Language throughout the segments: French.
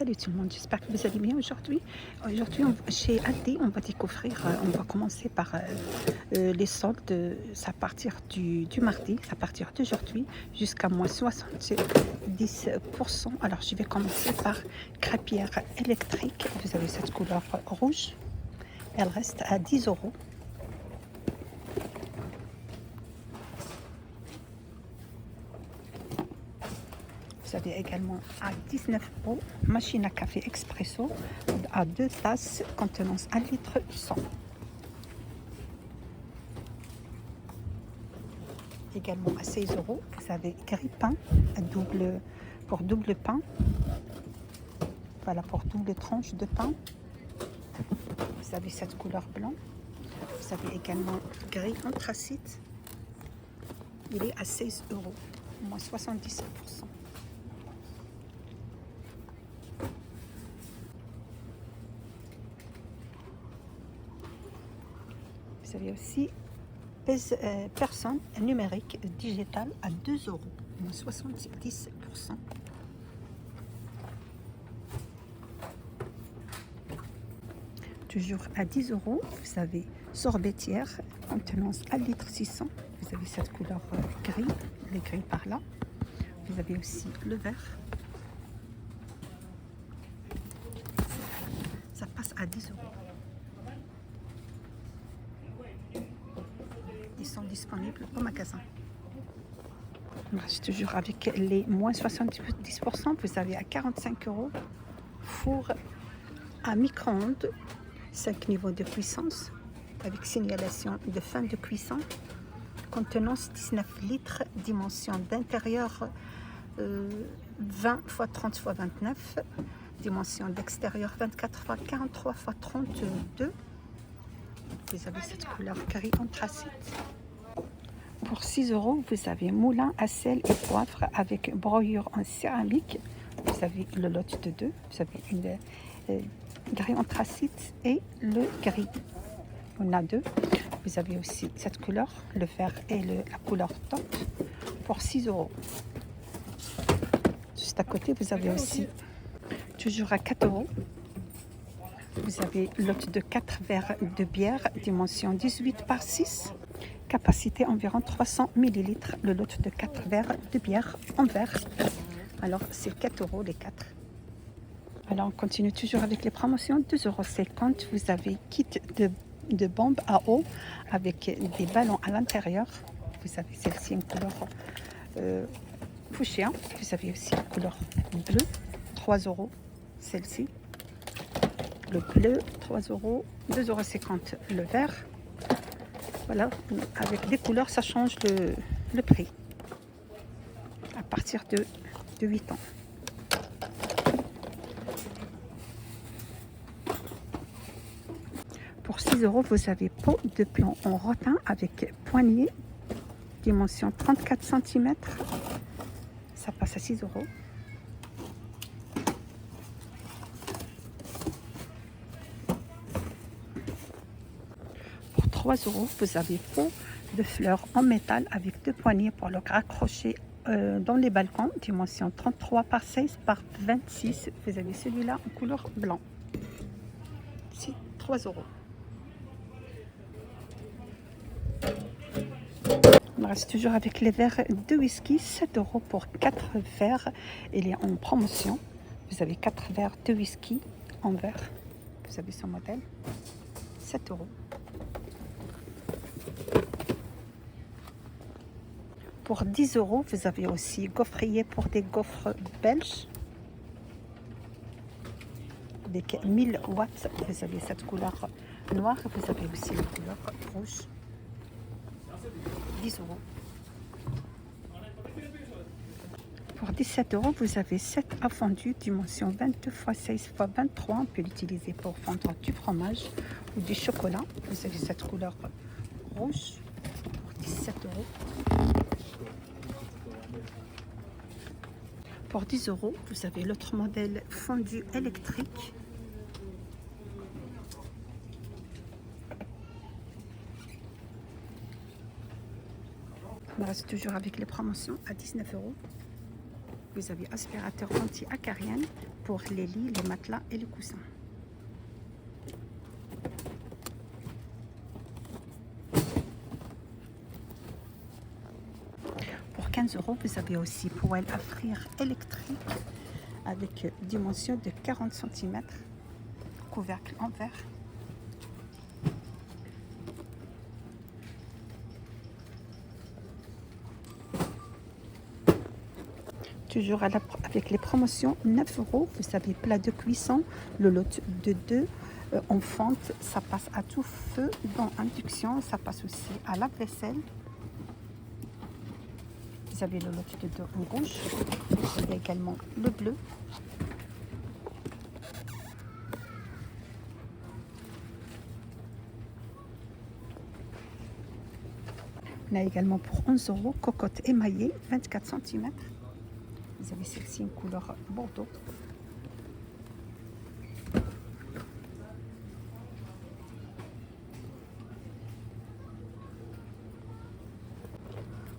Salut tout le monde, j'espère que vous allez bien aujourd'hui. Aujourd'hui, chez Aldi, on va découvrir, on va commencer par les soldes. À partir du mardi, à partir d'aujourd'hui, jusqu'à moins 70%. Alors, je vais commencer par crêpière électrique. Vous avez cette couleur rouge. Elle reste à 10 euros. Vous avez également à 19 euros machine à café expresso à 2 tasses contenance 1 litre 100. Également à 16 euros, vous avez grille-pain pour double pain. Voilà, pour double tranche de pain. Vous avez cette couleur blanc. Vous avez également gris anthracite. Il est à 16 euros, moins 77%. Vous avez aussi personne numérique digital à 2 euros, moins 70%. Toujours à 10 euros, vous avez sorbetière, contenance 1 litre 600. Vous avez cette couleur gris, les gris par là. Vous avez aussi le vert. Ça passe à 10 euros. Ils sont disponibles au magasin. On reste toujours avec les moins 70%. Vous avez à 45 euros four à micro-ondes, 5 niveaux de puissance avec signalisation de fin de cuisson. Contenance 19 litres, dimension d'intérieur 20 x 30 x 29, dimension d'extérieur 24 x 43 x 32. Vous avez cette couleur gris anthracite. Pour 6 euros, vous avez moulin à sel et poivre avec broyure en céramique. Vous avez le lot de 2. Vous avez une gris anthracite et le gris. On a 2. Vous avez aussi cette couleur, le vert et la couleur top, pour 6 euros. Juste à côté, vous avez aussi, toujours à 4 euros, vous avez lot de 4 verres de bière, dimension 18 par 6, capacité environ 300 ml. Le lot de 4 verres de bière en verre. Alors, c'est 4 euros les 4. Alors, on continue toujours avec les promotions. 2,50 euros. Vous avez kit de bombes à eau avec des ballons à l'intérieur. Vous avez celle-ci en couleur fuchsia. Vous avez aussi la couleur bleue, 3 euros. Celle-ci, le bleu, 3 euros. 2,50 euros le vert. Voilà, avec des couleurs, ça change le prix à partir de 8 ans. Pour 6 euros, vous avez pot de plomb en rotin avec poignée, dimension 34 cm. Ça passe à 6 euros. Pour 3 euros, vous avez pot de fleurs en métal avec 2 poignées pour le raccrocher dans les balcons, dimension 33 par 16 par 26. Vous avez celui-là en couleur blanc. C'est 3 euros. On reste toujours avec les verres de whisky, 7 euros pour 4 verres. Il est en promotion. Vous avez 4 verres de whisky en verre. Vous avez son modèle. 7 euros. Pour 10 euros, vous avez aussi gaufrier pour des gaufres belges. Avec 1000 watts, vous avez cette couleur noire. Vous avez aussi la couleur rouge. 10 euros. Pour 17 euros, vous avez 7 à fondu, dimension 22 x 16 x 23. On peut l'utiliser pour fondre du fromage ou du chocolat. Vous avez cette couleur rouge pour 17 euros. Pour 10 euros, vous avez l'autre modèle fondu électrique. On reste toujours avec les promotions à 19 euros. Vous avez aspirateur anti-acarienne pour les lits, les matelas et les coussins. Pour 15 €, vous avez aussi poêle à frire électrique avec dimension de 40 cm, couvercle en verre. Toujours avec les promotions, 9 €, vous avez plat de cuisson, le lot de 2 en fonte, ça passe à tout feu dans induction, ça passe aussi à la vaisselle. Vous avez le lot de 2 en rouge, vous avez également le bleu. On a également pour 11 € cocotte émaillée, 24 cm. Vous avez celle-ci en couleur bordeaux.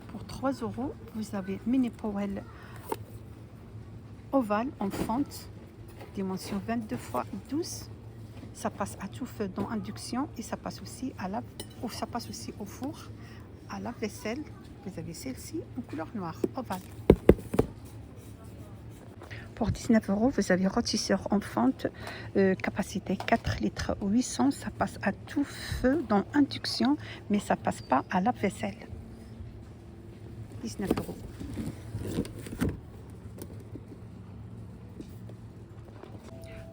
Pour 3 €, vous avez mini poêle ovale en fonte, dimension 22 x 12. Ça passe à tout feu dans induction et ça passe aussi au four, à la vaisselle. Vous avez celle-ci en couleur noire, ovale. Pour 19 €, vous avez rôtisseur en fonte, capacité 4 litres 800. Ça passe à tout feu dans induction, mais ça passe pas à la vaisselle. 19 €.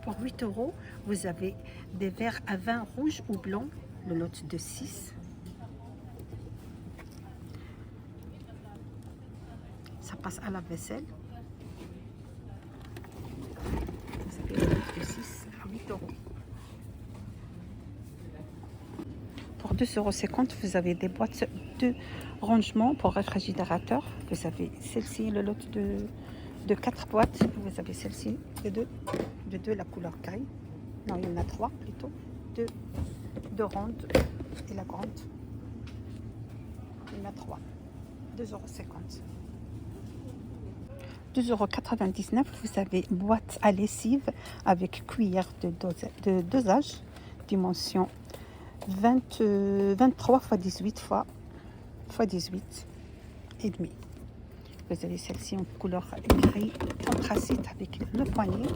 Pour 8 €, vous avez des verres à vin rouge ou blanc, le lot de 6. Ça passe à la vaisselle. Vous avez le lot de 6 à 8 €. Pour 2,50 €, vous avez des boîtes de rangement pour réfrigérateur. Vous avez celle-ci, le lot de 4 boîtes. Vous avez celle-ci de 2, la couleur gris. Non, il y en a 3 plutôt. 2 rondes et la grande. Il y en a 3. 2,50 €. 2,99 €, vous avez boîte à lessive avec cuillère de dosage, dimension 23 x 18 x 18 et demi. Vous avez celle-ci en couleur gris anthracite avec le poignet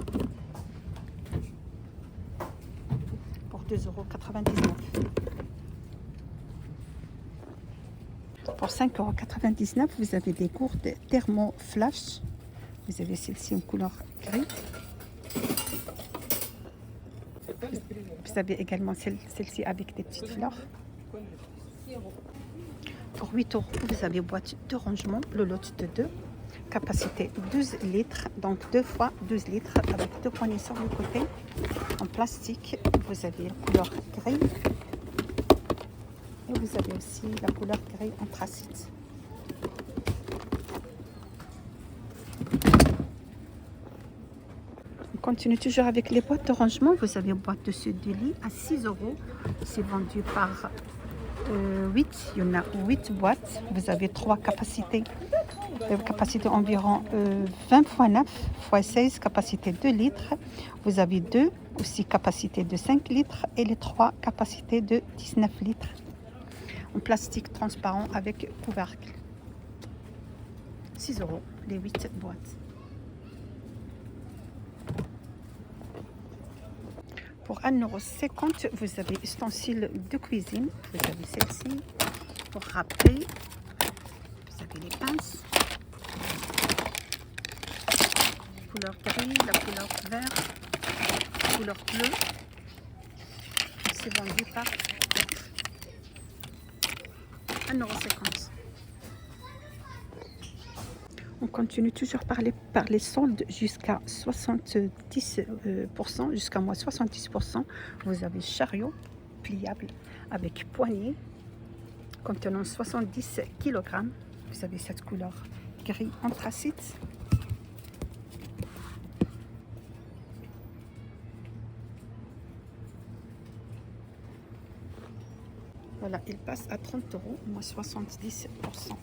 pour 2,99 €. Pour 5,99 €, vous avez des gourdes thermo flash. Vous avez celle-ci en couleur gris. Vous avez également celle-ci avec des petites fleurs. Pour 8 €, vous avez boîte de rangement, le lot de 2. Capacité 12 litres, donc 2 fois 12 litres avec 2 poignées sur le côté. En plastique, vous avez la couleur gris. Et vous avez aussi la couleur gris anthracite. On continue toujours avec les boîtes de rangement. Vous avez une boîte de ceux de lit à 6 €. C'est vendu par 8. Il y en a 8 boîtes. Vous avez 3 capacités. Capacité environ 20 x 9 x 16, capacité 2 litres. Vous avez 2 aussi capacité de 5 litres et les 3 capacités de 19 litres. En plastique transparent avec couvercle. 6 € les 8 boîtes. Pour 1,50 €, vous avez ustensiles de cuisine. Vous avez celle-ci pour râper. Vous avez les pinces. Couleur gris, la couleur vert, couleur bleue. C'est vendu par 1,50 €. On continue toujours par les soldes jusqu'à 70%, jusqu'à moins 70%. Vous avez chariot pliable avec poignée contenant 70 kg. Vous avez cette couleur gris anthracite. Voilà, il passe à 30 €, moins 70%.